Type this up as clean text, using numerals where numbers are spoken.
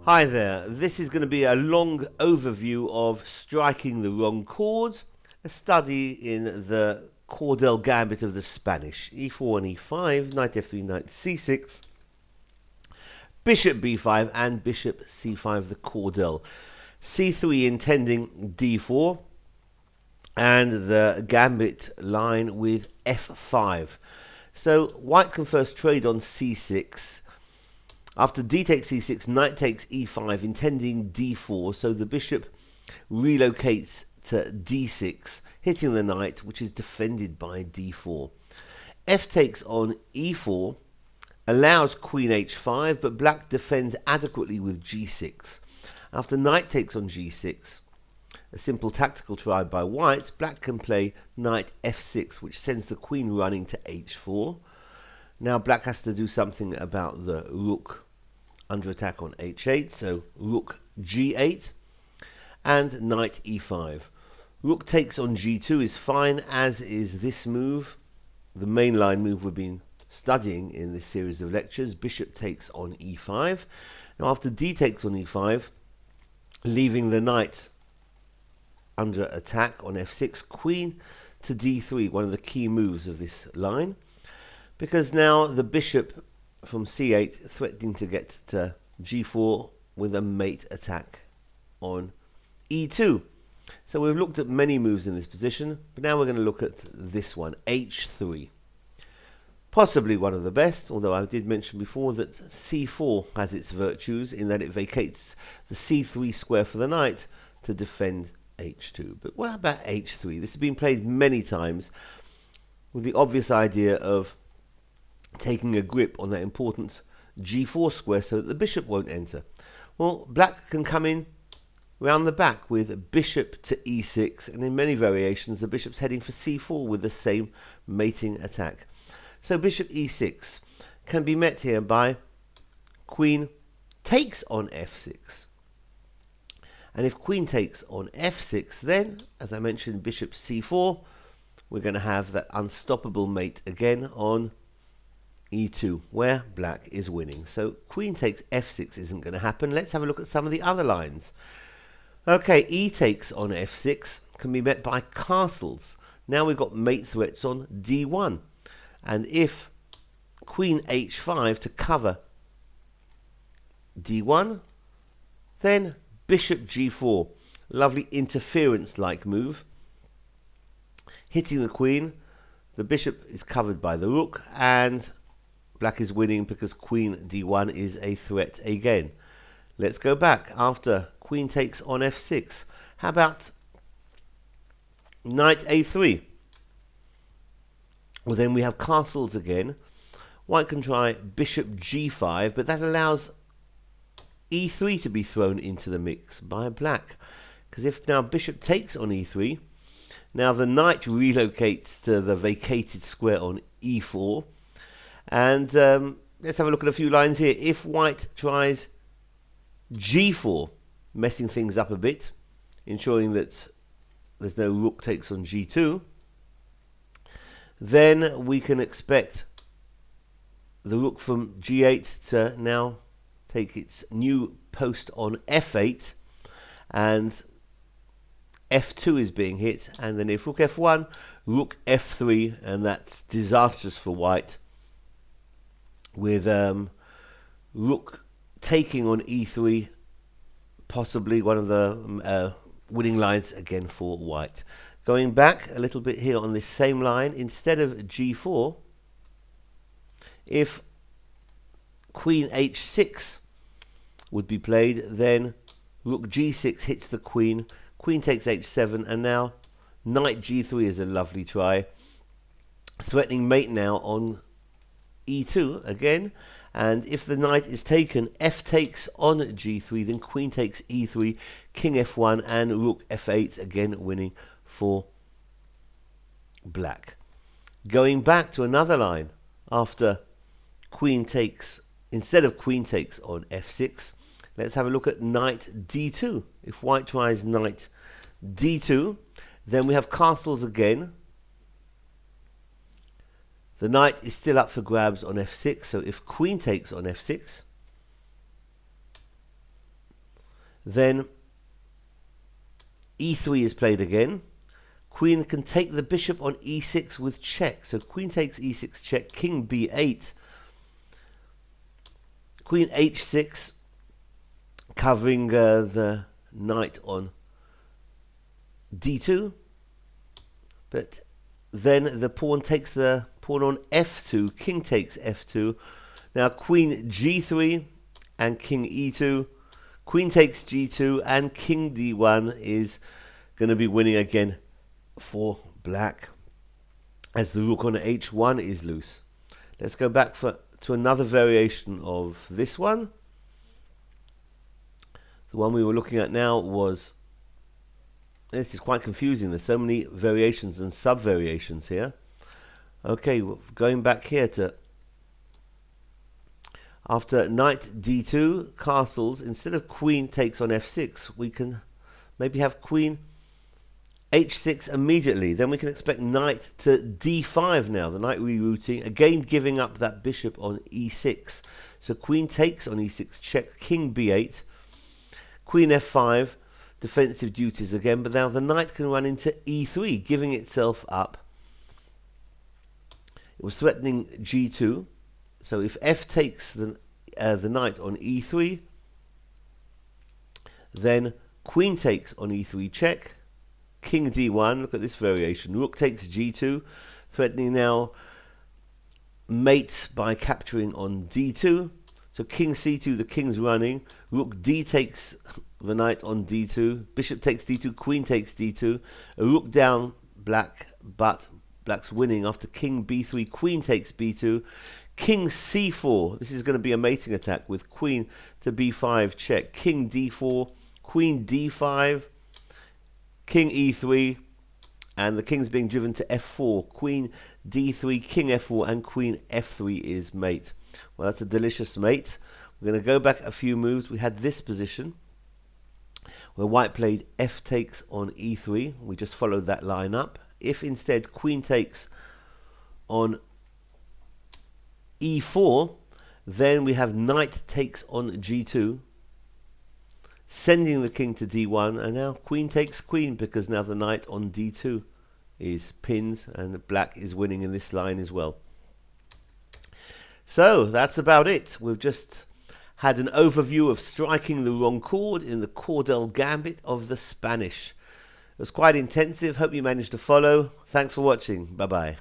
Hi there, this is going to be a long overview of striking the wrong chord, a study in the Cordel Gambit of the Spanish. E4 and E5, knight F3, knight C6, bishop B5 and bishop C5, the Cordel. C3 intending D4 and the Gambit line with F5. So white can first trade on C6. After d takes c6, knight takes e5, intending d4, so the bishop relocates to d6, hitting the knight, which is defended by d4. F takes on e4, allows queen h5, but black defends adequately with g6. After knight takes on g6, a simple tactical try by white, black can play knight f6, which sends the queen running to h4. Now black has to do something about the rook under attack on h8, so rook g8 and knight e5. Rook takes on g2 is fine, as is this move, the mainline move we've been studying in this series of lectures. Bishop takes on e5. Now after d takes on e5, leaving the knight under attack on f6, queen to d3, one of the key moves of this line, because now the bishop from c8 threatening to get to g4 with a mate attack on e2. So we've looked at many moves in this position, but now we're going to look at this one, h3. Possibly one of the best, although I did mention before that c4 has its virtues in that it vacates the c3 square for the knight to defend h2. But what about h3? This has been played many times with the obvious idea of taking a grip on that important g4 square so that the bishop won't enter. Well, black can come in round the back with bishop to e6, and in many variations the bishop's heading for c4 with the same mating attack. So bishop e6 can be met here by queen takes on f6. And if queen takes on f6, then, as I mentioned, bishop c4, we're going to have that unstoppable mate again on e2, where black is winning. So queen takes f6 isn't going to happen. Let's have a look at some of the other lines. Okay, e takes on f6 can be met by castles. Now we've got mate threats on d1. And if queen h5 to cover d1, then bishop g4. Lovely interference-like move. Hitting the queen, the bishop is covered by the rook, and black is winning because queen d1 is a threat again. Let's go back after queen takes on f6. How about knight a3? Well, then we have castles again. White can try bishop g5, but that allows e3 to be thrown into the mix by black. Because if now bishop takes on e3, now the knight relocates to the vacated square on e4. And let's have a look at a few lines here. If white tries g4, messing things up a bit, ensuring that there's no rook takes on g2, then we can expect the rook from g8 to now take its new post on f8, and f2 is being hit, and then if rook f1, rook f3, and that's disastrous for white, with rook taking on e3, possibly one of the winning lines again for white. Going back a little bit here on this same line, instead of g4, if queen h6 would be played, then rook g6 hits the queen, queen takes h7, and now knight g3 is a lovely try, threatening mate now on e2 again. And if the knight is taken, f takes on g3, then queen takes e3, king f1, and rook f8, again winning for black. Going back to another line after queen takes, instead of queen takes on f6, let's have a look at knight d2. If white tries knight d2, then we have castles again. The knight is still up for grabs on f6, so if queen takes on f6, Then e3 is played again. Queen can take the bishop on e6 with check. So queen takes e6 check, king b8, queen h6, covering the knight on d2. But then the pawn takes the pawn on f2, king takes f2. Now queen g3 and king e2. Queen takes g2 and king d1 is going to be winning again for black, as the rook on h1 is loose. Let's go back to another variation of this one. The one we were looking at now was, this is quite confusing, there's so many variations and sub-variations here. Okay, going back here to, after knight d2 castles, instead of queen takes on f6, we can maybe have queen h6 immediately. Then we can expect knight to d5 now, the knight rerouting, again giving up that bishop on e6. So queen takes on e6 check, king b8, queen f5, defensive duties again, but now the knight can run into e3, giving itself up. It was threatening g2. So if f takes the knight on e3, then queen takes on e3 check, king d1, look at this variation, rook takes g2, threatening now mate by capturing on d2. So king c2, the king's running, rook d takes the knight on d2, bishop takes d2, queen takes d2, a rook down black, but black's winning after king b3, queen takes b2, king c4, this is going to be a mating attack with queen to b5 check, king d4, queen d5, king e3, and the king's being driven to f4, queen d3, king f4, and queen f3 is mate. Well, that's a delicious mate. We're going to go back a few moves. We had this position where white played f takes on e3. We just followed that line up. If instead queen takes on e4, then we have knight takes on g2, sending the king to d1, and now queen takes queen, because now the knight on d2 is pinned and black is winning in this line as well. So that's about it. We've just had an overview of striking the wrong chord in the Cordel Gambit of the Spanish. It was quite intensive. Hope you managed to follow. Thanks for watching. Bye bye.